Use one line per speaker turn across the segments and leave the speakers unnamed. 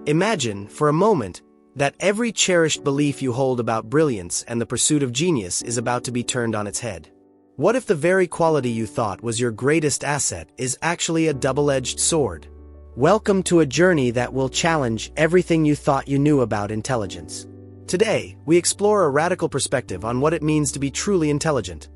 Imagine, for a moment, that every cherished belief you hold about brilliance and the pursuit of genius is about to be turned on its head. What if the very quality you thought was your greatest asset is actually a double-edged sword? Welcome to a journey that will challenge everything you thought you knew about intelligence. Today, we explore a radical perspective on what it means to be truly intelligent.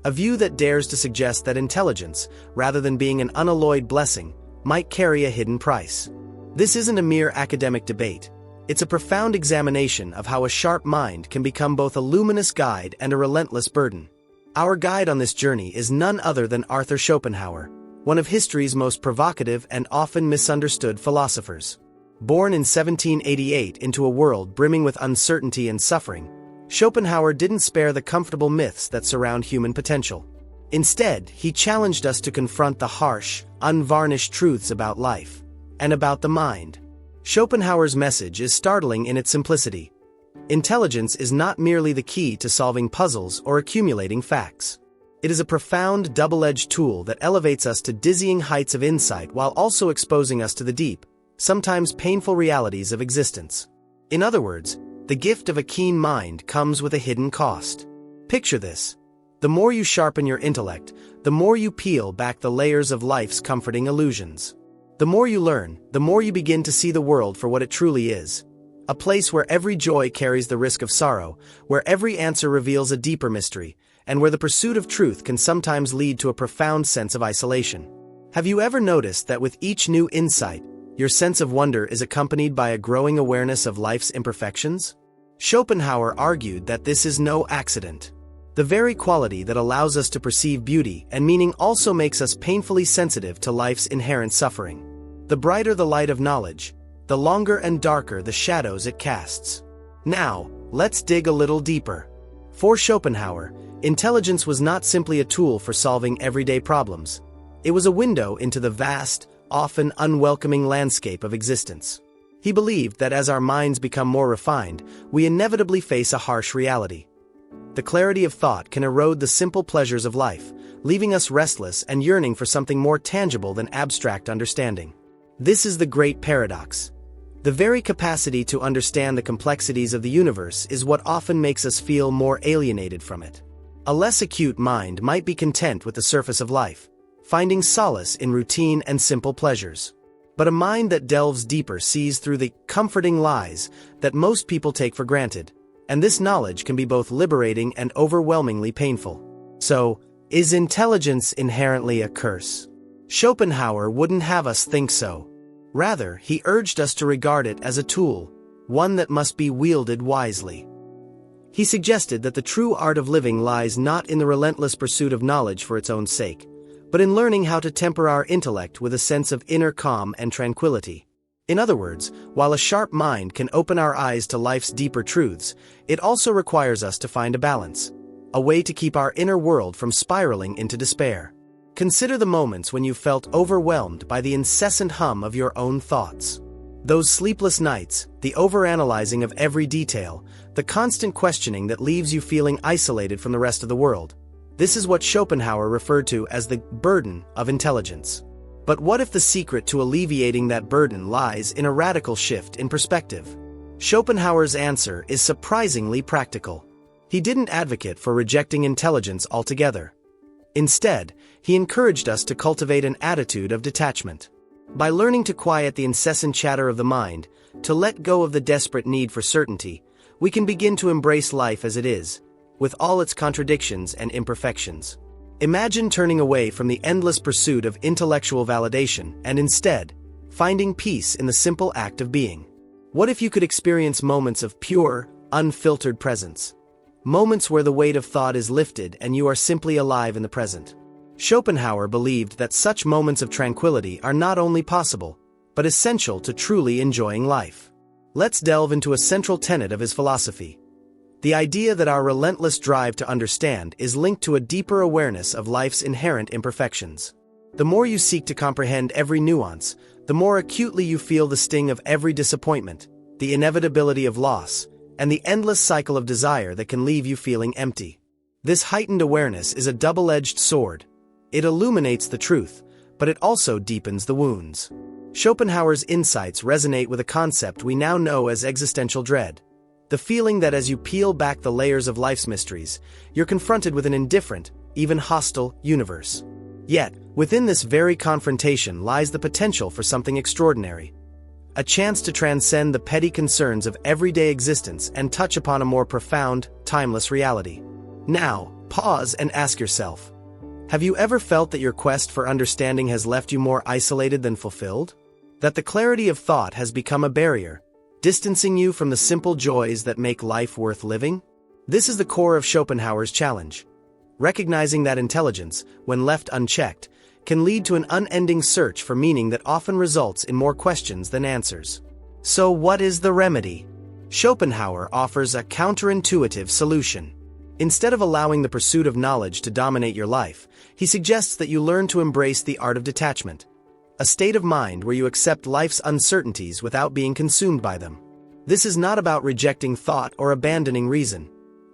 A view that dares to suggest that intelligence, rather than being an unalloyed blessing, might carry a hidden price. This isn't a mere academic debate. It's a profound examination of how a sharp mind can become both a luminous guide and a relentless burden. Our guide on this journey is none other than Arthur Schopenhauer, one of history's most provocative and often misunderstood philosophers. Born in 1788 into a world brimming with uncertainty and suffering, Schopenhauer didn't spare the comfortable myths that surround human potential. Instead, he challenged us to confront the harsh, unvarnished truths about life and about the mind. Schopenhauer's message is startling in its simplicity. Intelligence is not merely the key to solving puzzles or accumulating facts. It is a profound, double-edged tool that elevates us to dizzying heights of insight while also exposing us to the deep, sometimes painful realities of existence. In other words, the gift of a keen mind comes with a hidden cost. Picture this. The more you sharpen your intellect, the more you peel back the layers of life's comforting illusions. The more you learn, the more you begin to see the world for what it truly is. A place where every joy carries the risk of sorrow, where every answer reveals a deeper mystery, and where the pursuit of truth can sometimes lead to a profound sense of isolation. Have you ever noticed that with each new insight, your sense of wonder is accompanied by a growing awareness of life's imperfections? Schopenhauer argued that this is no accident. The very quality that allows us to perceive beauty and meaning also makes us painfully sensitive to life's inherent suffering. The brighter the light of knowledge, the longer and darker the shadows it casts. Now, let's dig a little deeper. For Schopenhauer, intelligence was not simply a tool for solving everyday problems. It was a window into the vast, often unwelcoming landscape of existence. He believed that as our minds become more refined, we inevitably face a harsh reality. The clarity of thought can erode the simple pleasures of life, leaving us restless and yearning for something more tangible than abstract understanding. This is the great paradox. The very capacity to understand the complexities of the universe is what often makes us feel more alienated from it. A less acute mind might be content with the surface of life, finding solace in routine and simple pleasures. But a mind that delves deeper sees through the comforting lies that most people take for granted, and this knowledge can be both liberating and overwhelmingly painful. So, is intelligence inherently a curse? Schopenhauer wouldn't have us think so. Rather, he urged us to regard it as a tool, one that must be wielded wisely. He suggested that the true art of living lies not in the relentless pursuit of knowledge for its own sake, but in learning how to temper our intellect with a sense of inner calm and tranquility. In other words, while a sharp mind can open our eyes to life's deeper truths, it also requires us to find a balance, a way to keep our inner world from spiraling into despair. Consider the moments when you felt overwhelmed by the incessant hum of your own thoughts. Those sleepless nights, the overanalyzing of every detail, the constant questioning that leaves you feeling isolated from the rest of the world. This is what Schopenhauer referred to as the burden of intelligence. But what if the secret to alleviating that burden lies in a radical shift in perspective? Schopenhauer's answer is surprisingly practical. He didn't advocate for rejecting intelligence altogether. Instead, he encouraged us to cultivate an attitude of detachment. By learning to quiet the incessant chatter of the mind, to let go of the desperate need for certainty, we can begin to embrace life as it is, with all its contradictions and imperfections. Imagine turning away from the endless pursuit of intellectual validation and instead, finding peace in the simple act of being. What if you could experience moments of pure, unfiltered presence? Moments where the weight of thought is lifted and you are simply alive in the present. Schopenhauer believed that such moments of tranquility are not only possible, but essential to truly enjoying life. Let's delve into a central tenet of his philosophy. The idea that our relentless drive to understand is linked to a deeper awareness of life's inherent imperfections. The more you seek to comprehend every nuance, the more acutely you feel the sting of every disappointment, the inevitability of loss, and the endless cycle of desire that can leave you feeling empty. This heightened awareness is a double-edged sword. It illuminates the truth, but it also deepens the wounds. Schopenhauer's insights resonate with a concept we now know as existential dread. The feeling that as you peel back the layers of life's mysteries, you're confronted with an indifferent, even hostile, universe. Yet, within this very confrontation lies the potential for something extraordinary. A chance to transcend the petty concerns of everyday existence and touch upon a more profound, timeless reality. Now, pause and ask yourself, have you ever felt that your quest for understanding has left you more isolated than fulfilled? That the clarity of thought has become a barrier, distancing you from the simple joys that make life worth living? This is the core of Schopenhauer's challenge. Recognizing that intelligence, when left unchecked, can lead to an unending search for meaning that often results in more questions than answers. So what is the remedy? Schopenhauer offers a counterintuitive solution. Instead of allowing the pursuit of knowledge to dominate your life, he suggests that you learn to embrace the art of detachment, a state of mind where you accept life's uncertainties without being consumed by them. This is not about rejecting thought or abandoning reason.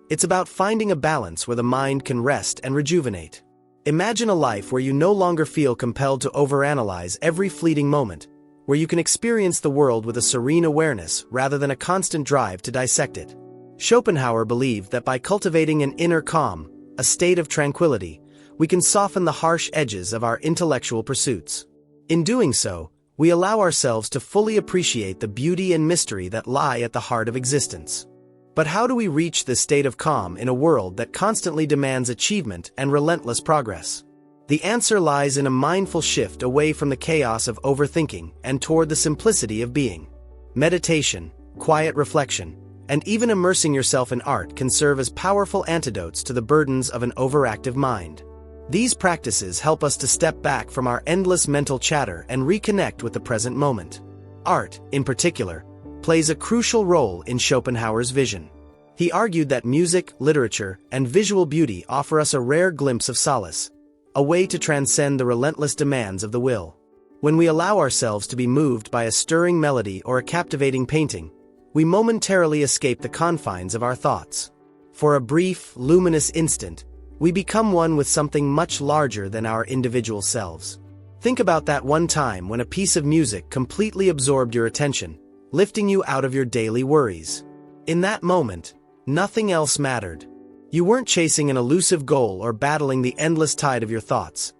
It's about finding a balance where the mind can rest and rejuvenate. Imagine a life where you no longer feel compelled to overanalyze every fleeting moment, where you can experience the world with a serene awareness rather than a constant drive to dissect it. Schopenhauer believed that by cultivating an inner calm, a state of tranquility, we can soften the harsh edges of our intellectual pursuits. In doing so, we allow ourselves to fully appreciate the beauty and mystery that lie at the heart of existence. But how do we reach this state of calm in a world that constantly demands achievement and relentless progress? The answer lies in a mindful shift away from the chaos of overthinking and toward the simplicity of being. Meditation, quiet reflection, and even immersing yourself in art can serve as powerful antidotes to the burdens of an overactive mind. These practices help us to step back from our endless mental chatter and reconnect with the present moment. Art, in particular, plays a crucial role in Schopenhauer's vision. He argued that music, literature, and visual beauty offer us a rare glimpse of solace, a way to transcend the relentless demands of the will. When we allow ourselves to be moved by a stirring melody or a captivating painting, we momentarily escape the confines of our thoughts. For a brief, luminous instant, we become one with something much larger than our individual selves. Think about that one time when a piece of music completely absorbed your attention, lifting you out of your daily worries. In that moment, nothing else mattered. You weren't chasing an elusive goal or battling the endless tide of your thoughts.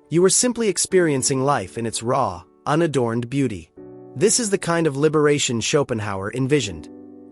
You were simply experiencing life in its raw, unadorned beauty. This is the kind of liberation Schopenhauer envisioned,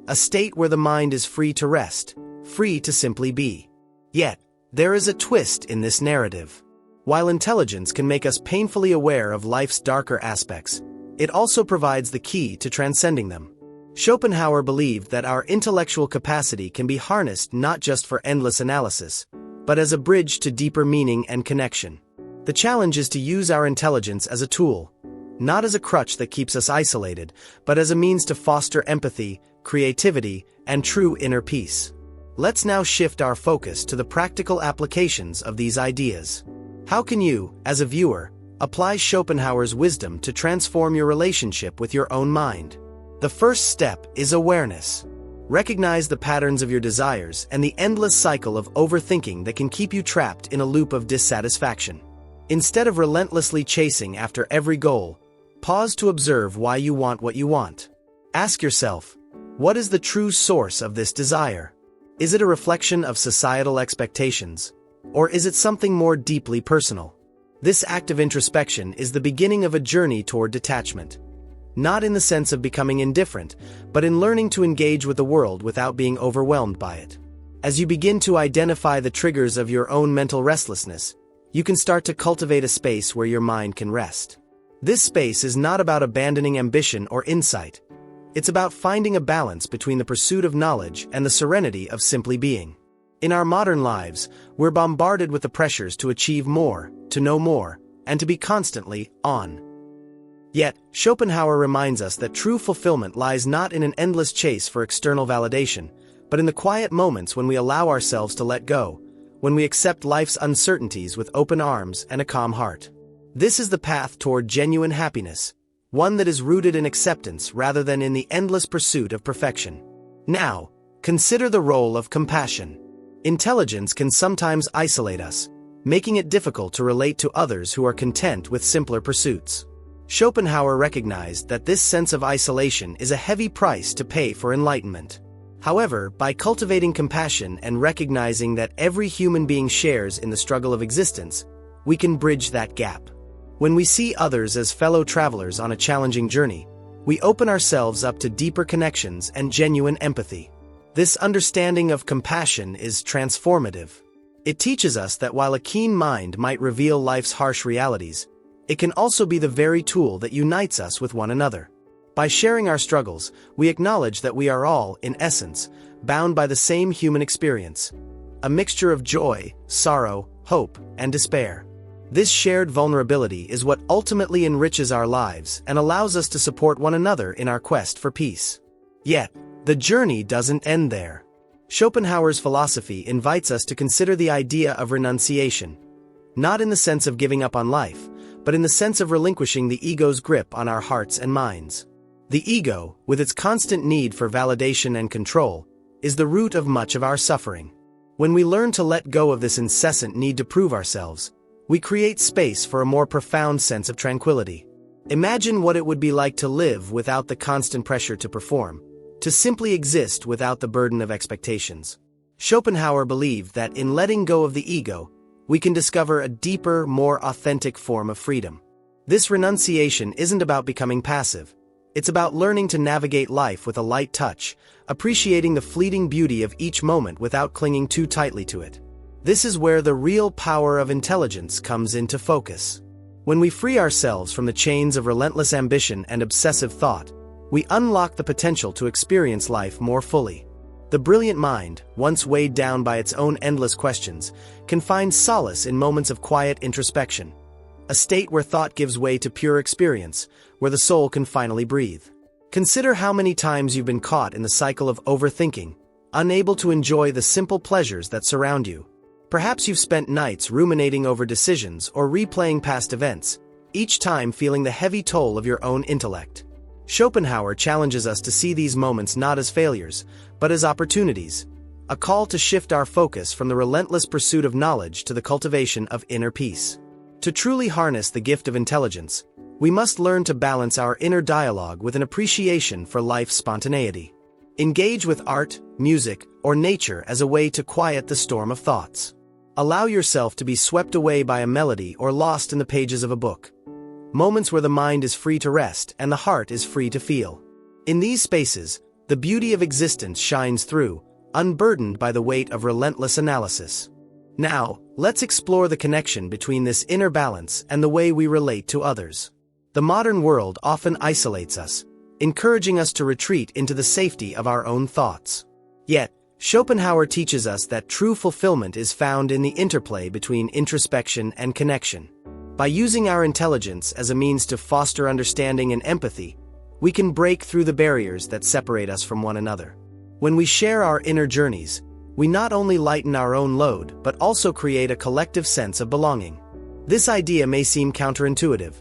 a state where the mind is free to rest, free to simply be. Yet, there is a twist in this narrative. While intelligence can make us painfully aware of life's darker aspects, it also provides the key to transcending them. Schopenhauer believed that our intellectual capacity can be harnessed not just for endless analysis, but as a bridge to deeper meaning and connection. The challenge is to use our intelligence as a tool, not as a crutch that keeps us isolated, but as a means to foster empathy, creativity, and true inner peace. Let's now shift our focus to the practical applications of these ideas. How can you, as a viewer, apply Schopenhauer's wisdom to transform your relationship with your own mind? The first step is awareness. Recognize the patterns of your desires and the endless cycle of overthinking that can keep you trapped in a loop of dissatisfaction. Instead of relentlessly chasing after every goal, pause to observe why you want what you want. Ask yourself, what is the true source of this desire? Is it a reflection of societal expectations, or is it something more deeply personal? This act of introspection is the beginning of a journey toward detachment. Not in the sense of becoming indifferent, but in learning to engage with the world without being overwhelmed by it. As you begin to identify the triggers of your own mental restlessness, you can start to cultivate a space where your mind can rest. This space is not about abandoning ambition or insight. It's about finding a balance between the pursuit of knowledge and the serenity of simply being. In our modern lives, we're bombarded with the pressures to achieve more, to know more, and to be constantly on. Yet, Schopenhauer reminds us that true fulfillment lies not in an endless chase for external validation, but in the quiet moments when we allow ourselves to let go, when we accept life's uncertainties with open arms and a calm heart. This is the path toward genuine happiness, one that is rooted in acceptance rather than in the endless pursuit of perfection. Now, consider the role of compassion. Intelligence can sometimes isolate us, making it difficult to relate to others who are content with simpler pursuits. Schopenhauer recognized that this sense of isolation is a heavy price to pay for enlightenment. However, by cultivating compassion and recognizing that every human being shares in the struggle of existence, we can bridge that gap. When we see others as fellow travelers on a challenging journey, we open ourselves up to deeper connections and genuine empathy. This understanding of compassion is transformative. It teaches us that while a keen mind might reveal life's harsh realities, it can also be the very tool that unites us with one another. By sharing our struggles, we acknowledge that we are all, in essence, bound by the same human experience, a mixture of joy, sorrow, hope, and despair. This shared vulnerability is what ultimately enriches our lives and allows us to support one another in our quest for peace. Yet, the journey doesn't end there. Schopenhauer's philosophy invites us to consider the idea of renunciation, not in the sense of giving up on life, but in the sense of relinquishing the ego's grip on our hearts and minds. The ego, with its constant need for validation and control, is the root of much of our suffering. When we learn to let go of this incessant need to prove ourselves, we create space for a more profound sense of tranquility. Imagine what it would be like to live without the constant pressure to perform, to simply exist without the burden of expectations. Schopenhauer believed that in letting go of the ego, we can discover a deeper, more authentic form of freedom. This renunciation isn't about becoming passive. It's about learning to navigate life with a light touch, appreciating the fleeting beauty of each moment without clinging too tightly to it. This is where the real power of intelligence comes into focus. When we free ourselves from the chains of relentless ambition and obsessive thought, we unlock the potential to experience life more fully. The brilliant mind, once weighed down by its own endless questions, can find solace in moments of quiet introspection, a state where thought gives way to pure experience, where the soul can finally breathe. Consider how many times you've been caught in the cycle of overthinking, unable to enjoy the simple pleasures that surround you. Perhaps you've spent nights ruminating over decisions or replaying past events, each time feeling the heavy toll of your own intellect. Schopenhauer challenges us to see these moments not as failures, but as opportunities, a call to shift our focus from the relentless pursuit of knowledge to the cultivation of inner peace. To truly harness the gift of intelligence, we must learn to balance our inner dialogue with an appreciation for life's spontaneity. Engage with art, music, or nature as a way to quiet the storm of thoughts. Allow yourself to be swept away by a melody or lost in the pages of a book. Moments where the mind is free to rest and the heart is free to feel. In these spaces, the beauty of existence shines through, unburdened by the weight of relentless analysis. Now, let's explore the connection between this inner balance and the way we relate to others. The modern world often isolates us, encouraging us to retreat into the safety of our own thoughts. Yet, Schopenhauer teaches us that true fulfillment is found in the interplay between introspection and connection. By using our intelligence as a means to foster understanding and empathy, we can break through the barriers that separate us from one another. When we share our inner journeys, we not only lighten our own load, but also create a collective sense of belonging. This idea may seem counterintuitive.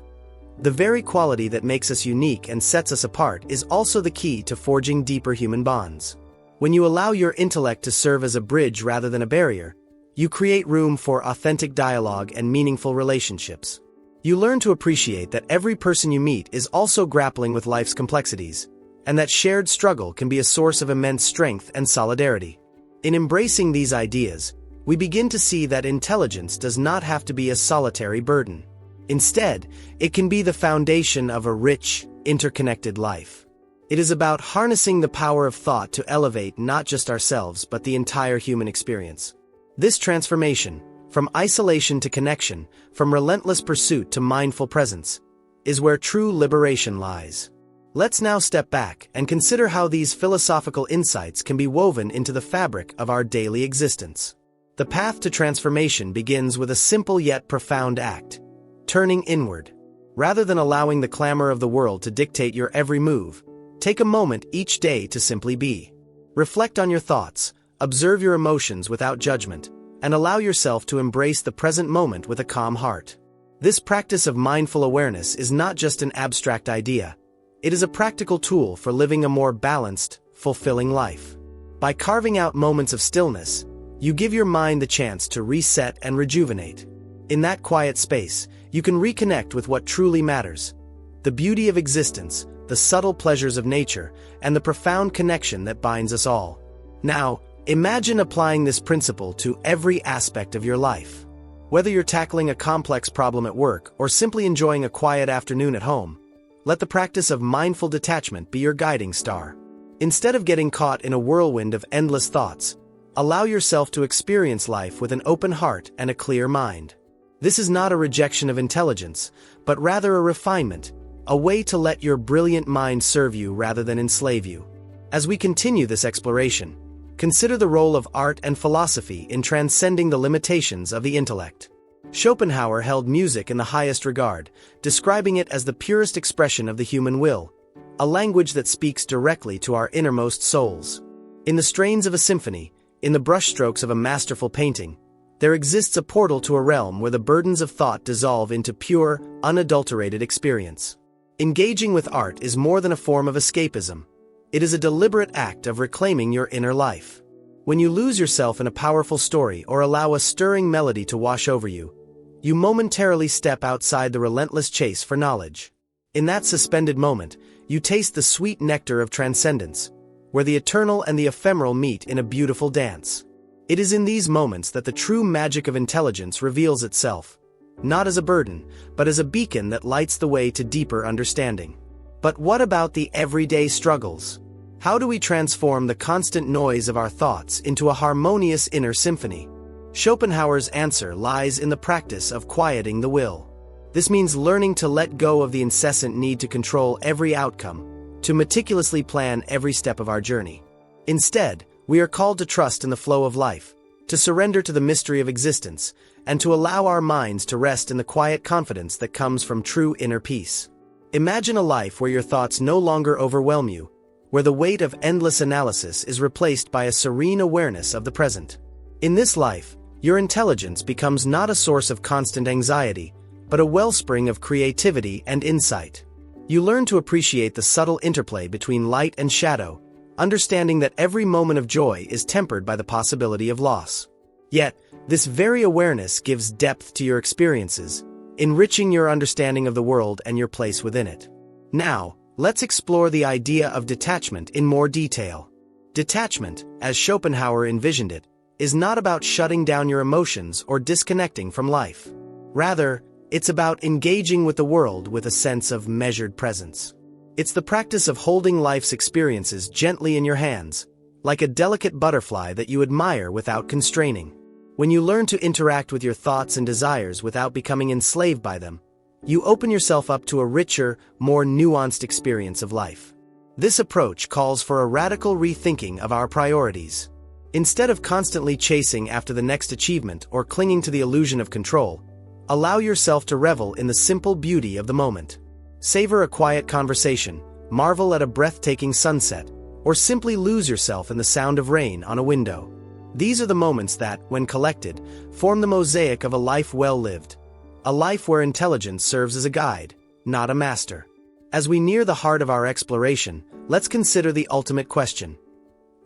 The very quality that makes us unique and sets us apart is also the key to forging deeper human bonds. When you allow your intellect to serve as a bridge rather than a barrier, you create room for authentic dialogue and meaningful relationships. You learn to appreciate that every person you meet is also grappling with life's complexities, and that shared struggle can be a source of immense strength and solidarity. In embracing these ideas, we begin to see that intelligence does not have to be a solitary burden. Instead, it can be the foundation of a rich, interconnected life. It is about harnessing the power of thought to elevate not just ourselves but the entire human experience. This transformation, from isolation to connection, from relentless pursuit to mindful presence, is where true liberation lies. Let's now step back and consider how these philosophical insights can be woven into the fabric of our daily existence. The path to transformation begins with a simple yet profound act: turning inward. Rather than allowing the clamor of the world to dictate your every move, take a moment each day to simply be. Reflect on your thoughts, observe your emotions without judgment, and allow yourself to embrace the present moment with a calm heart. This practice of mindful awareness is not just an abstract idea. It is a practical tool for living a more balanced, fulfilling life. By carving out moments of stillness, you give your mind the chance to reset and rejuvenate. In that quiet space, you can reconnect with what truly matters: the beauty of existence, the subtle pleasures of nature, and the profound connection that binds us all. Now, imagine applying this principle to every aspect of your life. Whether you're tackling a complex problem at work or simply enjoying a quiet afternoon at home, let the practice of mindful detachment be your guiding star. Instead of getting caught in a whirlwind of endless thoughts, allow yourself to experience life with an open heart and a clear mind. This is not a rejection of intelligence, but rather a refinement, a way to let your brilliant mind serve you rather than enslave you. As we continue this exploration, consider the role of art and philosophy in transcending the limitations of the intellect. Schopenhauer held music in the highest regard, describing it as the purest expression of the human will, a language that speaks directly to our innermost souls. In the strains of a symphony, in the brushstrokes of a masterful painting, there exists a portal to a realm where the burdens of thought dissolve into pure, unadulterated experience. Engaging with art is more than a form of escapism. It is a deliberate act of reclaiming your inner life. When you lose yourself in a powerful story or allow a stirring melody to wash over you, you momentarily step outside the relentless chase for knowledge. In that suspended moment, you taste the sweet nectar of transcendence, where the eternal and the ephemeral meet in a beautiful dance. It is in these moments that the true magic of intelligence reveals itself, not as a burden, but as a beacon that lights the way to deeper understanding. But what about the everyday struggles? How do we transform the constant noise of our thoughts into a harmonious inner symphony? Schopenhauer's answer lies in the practice of quieting the will. This means learning to let go of the incessant need to control every outcome, to meticulously plan every step of our journey. Instead, we are called to trust in the flow of life, to surrender to the mystery of existence, and to allow our minds to rest in the quiet confidence that comes from true inner peace. Imagine a life where your thoughts no longer overwhelm you, where the weight of endless analysis is replaced by a serene awareness of the present. In this life, your intelligence becomes not a source of constant anxiety, but a wellspring of creativity and insight. You learn to appreciate the subtle interplay between light and shadow, understanding that every moment of joy is tempered by the possibility of loss. Yet, this very awareness gives depth to your experiences, enriching your understanding of the world and your place within it. Now, let's explore the idea of detachment in more detail. Detachment, as Schopenhauer envisioned it, is not about shutting down your emotions or disconnecting from life. Rather, it's about engaging with the world with a sense of measured presence. It's the practice of holding life's experiences gently in your hands, like a delicate butterfly that you admire without constraining. When you learn to interact with your thoughts and desires without becoming enslaved by them, you open yourself up to a richer, more nuanced experience of life. This approach calls for a radical rethinking of our priorities. Instead of constantly chasing after the next achievement or clinging to the illusion of control, allow yourself to revel in the simple beauty of the moment. Savor a quiet conversation, marvel at a breathtaking sunset, or simply lose yourself in the sound of rain on a window. These are the moments that, when collected, form the mosaic of a life well lived. A life where intelligence serves as a guide, not a master. As we near the heart of our exploration, let's consider the ultimate question.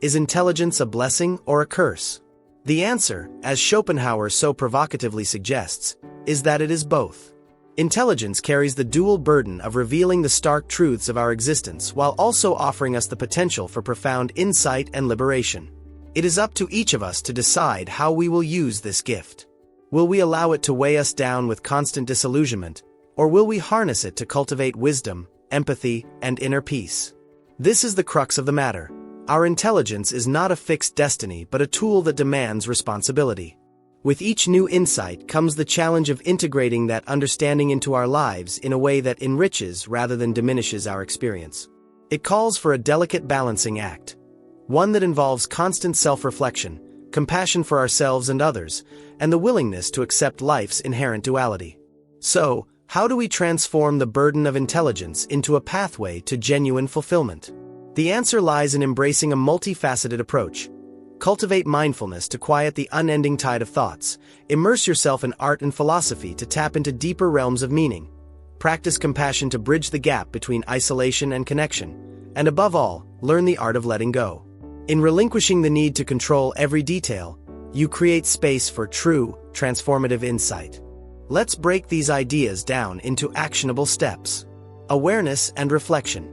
Is intelligence a blessing or a curse? The answer, as Schopenhauer so provocatively suggests, is that it is both. Intelligence carries the dual burden of revealing the stark truths of our existence while also offering us the potential for profound insight and liberation. It is up to each of us to decide how we will use this gift. Will we allow it to weigh us down with constant disillusionment, or will we harness it to cultivate wisdom, empathy, and inner peace? This is the crux of the matter. Our intelligence is not a fixed destiny but a tool that demands responsibility. With each new insight comes the challenge of integrating that understanding into our lives in a way that enriches rather than diminishes our experience. It calls for a delicate balancing act, one that involves constant self-reflection, compassion for ourselves and others, and the willingness to accept life's inherent duality. So, how do we transform the burden of intelligence into a pathway to genuine fulfillment? The answer lies in embracing a multifaceted approach. Cultivate mindfulness to quiet the unending tide of thoughts. Immerse yourself in art and philosophy to tap into deeper realms of meaning. Practice compassion to bridge the gap between isolation and connection. And above all, learn the art of letting go. In relinquishing the need to control every detail, you create space for true, transformative insight. Let's break these ideas down into actionable steps. Awareness and reflection.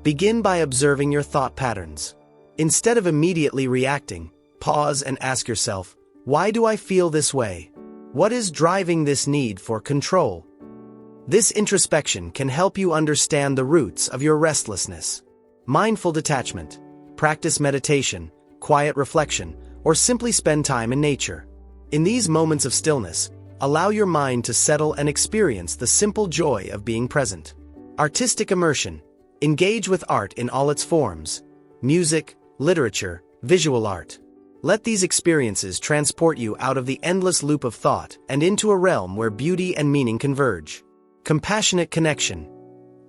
Begin by observing your thought patterns. Instead of immediately reacting, pause and ask yourself, why do I feel this way? What is driving this need for control? This introspection can help you understand the roots of your restlessness. Mindful detachment. Practice meditation, quiet reflection, or simply spend time in nature. In these moments of stillness, allow your mind to settle and experience the simple joy of being present. Artistic immersion. Engage with art in all its forms: music, literature, visual art. Let these experiences transport you out of the endless loop of thought and into a realm where beauty and meaning converge. Compassionate connection.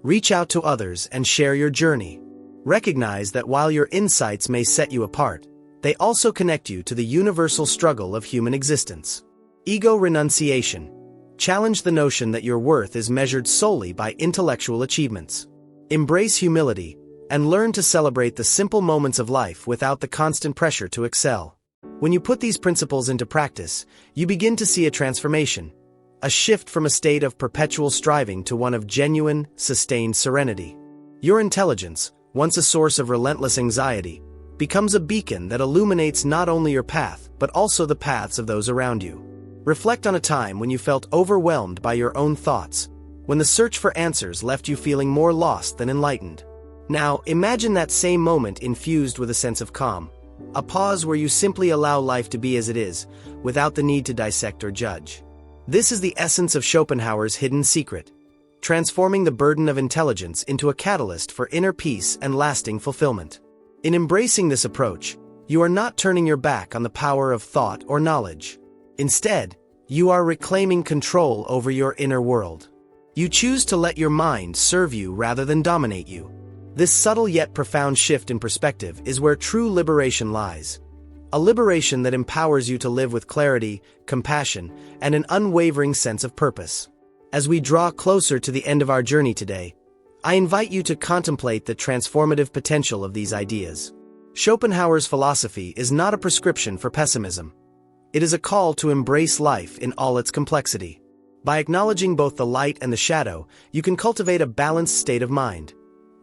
Reach out to others and share your journey. Recognize that while your insights may set you apart, they also connect you to the universal struggle of human existence. Ego renunciation. Challenge the notion that your worth is measured solely by intellectual achievements. Embrace humility and learn to celebrate the simple moments of life without the constant pressure to excel. When you put these principles into practice, you begin to see a transformation, a shift from a state of perpetual striving to one of genuine, sustained serenity. Your intelligence, once a source of relentless anxiety, becomes a beacon that illuminates not only your path, but also the paths of those around you. Reflect on a time when you felt overwhelmed by your own thoughts, when the search for answers left you feeling more lost than enlightened. Now, imagine that same moment infused with a sense of calm, a pause where you simply allow life to be as it is, without the need to dissect or judge. This is the essence of Schopenhauer's hidden secret, transforming the burden of intelligence into a catalyst for inner peace and lasting fulfillment. In embracing this approach, you are not turning your back on the power of thought or knowledge. Instead, you are reclaiming control over your inner world. You choose to let your mind serve you rather than dominate you. This subtle yet profound shift in perspective is where true liberation lies. A liberation that empowers you to live with clarity, compassion, and an unwavering sense of purpose. As we draw closer to the end of our journey today, I invite you to contemplate the transformative potential of these ideas. Schopenhauer's philosophy is not a prescription for pessimism. It is a call to embrace life in all its complexity. By acknowledging both the light and the shadow, you can cultivate a balanced state of mind,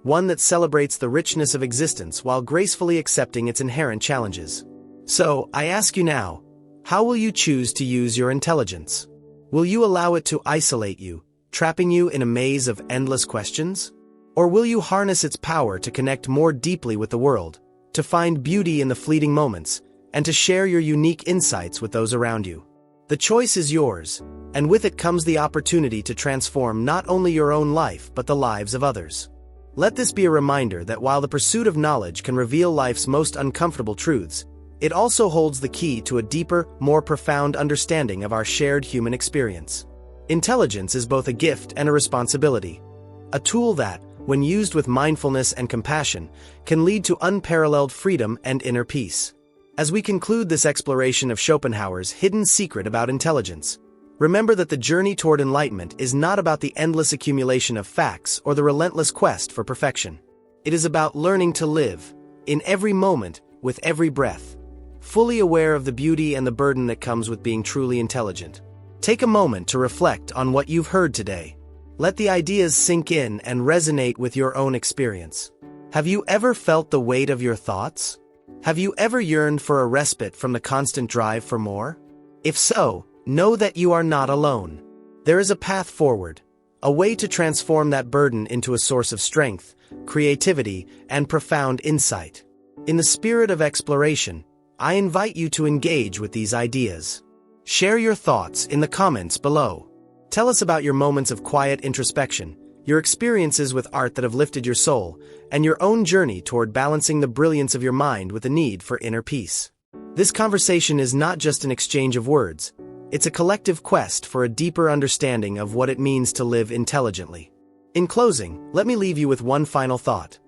one that celebrates the richness of existence while gracefully accepting its inherent challenges. So, I ask you now, how will you choose to use your intelligence? Will you allow it to isolate you, trapping you in a maze of endless questions? Or will you harness its power to connect more deeply with the world, to find beauty in the fleeting moments, and to share your unique insights with those around you? The choice is yours, and with it comes the opportunity to transform not only your own life but the lives of others. Let this be a reminder that while the pursuit of knowledge can reveal life's most uncomfortable truths, it also holds the key to a deeper, more profound understanding of our shared human experience. Intelligence is both a gift and a responsibility, a tool that, when used with mindfulness and compassion, can lead to unparalleled freedom and inner peace. As we conclude this exploration of Schopenhauer's hidden secret about intelligence, remember that the journey toward enlightenment is not about the endless accumulation of facts or the relentless quest for perfection. It is about learning to live, in every moment, with every breath, fully aware of the beauty and the burden that comes with being truly intelligent. Take a moment to reflect on what you've heard today. Let the ideas sink in and resonate with your own experience. Have you ever felt the weight of your thoughts? Have you ever yearned for a respite from the constant drive for more? If so, know that you are not alone. There is a path forward, a way to transform that burden into a source of strength, creativity, and profound insight. In the spirit of exploration, I invite you to engage with these ideas. Share your thoughts in the comments below. Tell us about your moments of quiet introspection, your experiences with art that have lifted your soul, and your own journey toward balancing the brilliance of your mind with the need for inner peace. This conversation is not just an exchange of words, it's a collective quest for a deeper understanding of what it means to live intelligently. In closing, let me leave you with one final thought.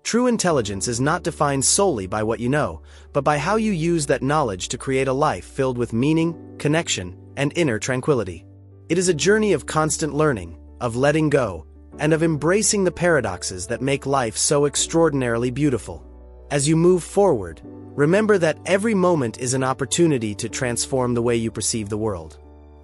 True intelligence is not defined solely by what you know, but by how you use that knowledge to create a life filled with meaning, connection, and inner tranquility. It is a journey of constant learning, of letting go, and of embracing the paradoxes that make life so extraordinarily beautiful. As you move forward, remember that every moment is an opportunity to transform the way you perceive the world.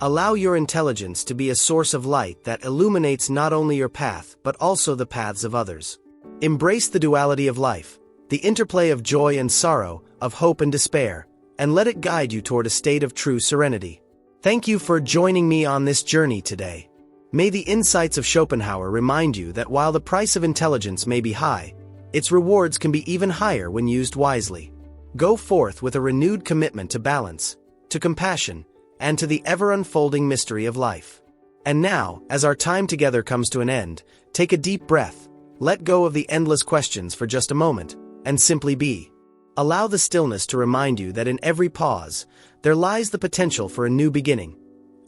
Allow your intelligence to be a source of light that illuminates not only your path but also the paths of others. Embrace the duality of life, the interplay of joy and sorrow, of hope and despair, and let it guide you toward a state of true serenity. Thank you for joining me on this journey today. May the insights of Schopenhauer remind you that while the price of intelligence may be high, its rewards can be even higher when used wisely. Go forth with a renewed commitment to balance, to compassion, and to the ever-unfolding mystery of life. And now, as our time together comes to an end, take a deep breath, let go of the endless questions for just a moment, and simply be. Allow the stillness to remind you that in every pause, there lies the potential for a new beginning,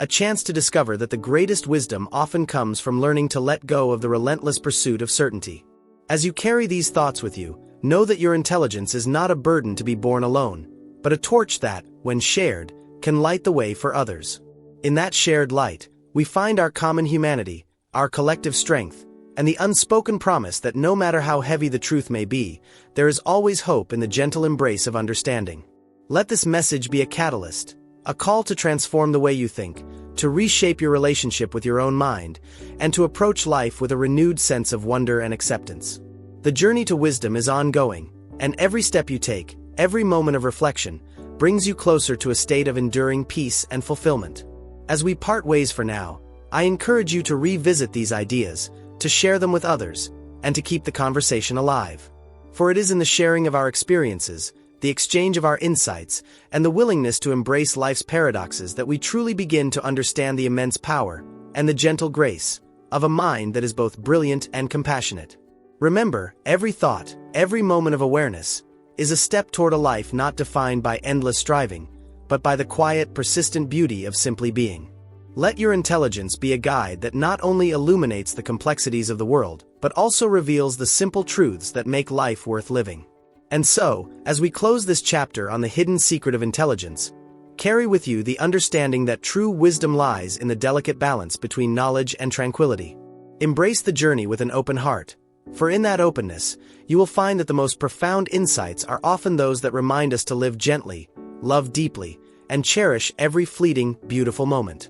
a chance to discover that the greatest wisdom often comes from learning to let go of the relentless pursuit of certainty. As you carry these thoughts with you, know that your intelligence is not a burden to be borne alone, but a torch that, when shared, can light the way for others. In that shared light, we find our common humanity, our collective strength, and the unspoken promise that no matter how heavy the truth may be, there is always hope in the gentle embrace of understanding. Let this message be a catalyst, a call to transform the way you think, to reshape your relationship with your own mind, and to approach life with a renewed sense of wonder and acceptance. The journey to wisdom is ongoing, and every step you take, every moment of reflection, brings you closer to a state of enduring peace and fulfillment. As we part ways for now, I encourage you to revisit these ideas, to share them with others, and to keep the conversation alive. For it is in the sharing of our experiences, the exchange of our insights, and the willingness to embrace life's paradoxes that we truly begin to understand the immense power and the gentle grace of a mind that is both brilliant and compassionate. Remember, every thought, every moment of awareness, is a step toward a life not defined by endless striving, but by the quiet, persistent beauty of simply being. Let your intelligence be a guide that not only illuminates the complexities of the world, but also reveals the simple truths that make life worth living. And so, as we close this chapter on the hidden secret of intelligence, carry with you the understanding that true wisdom lies in the delicate balance between knowledge and tranquility. Embrace the journey with an open heart, for in that openness, you will find that the most profound insights are often those that remind us to live gently, love deeply, and cherish every fleeting, beautiful moment.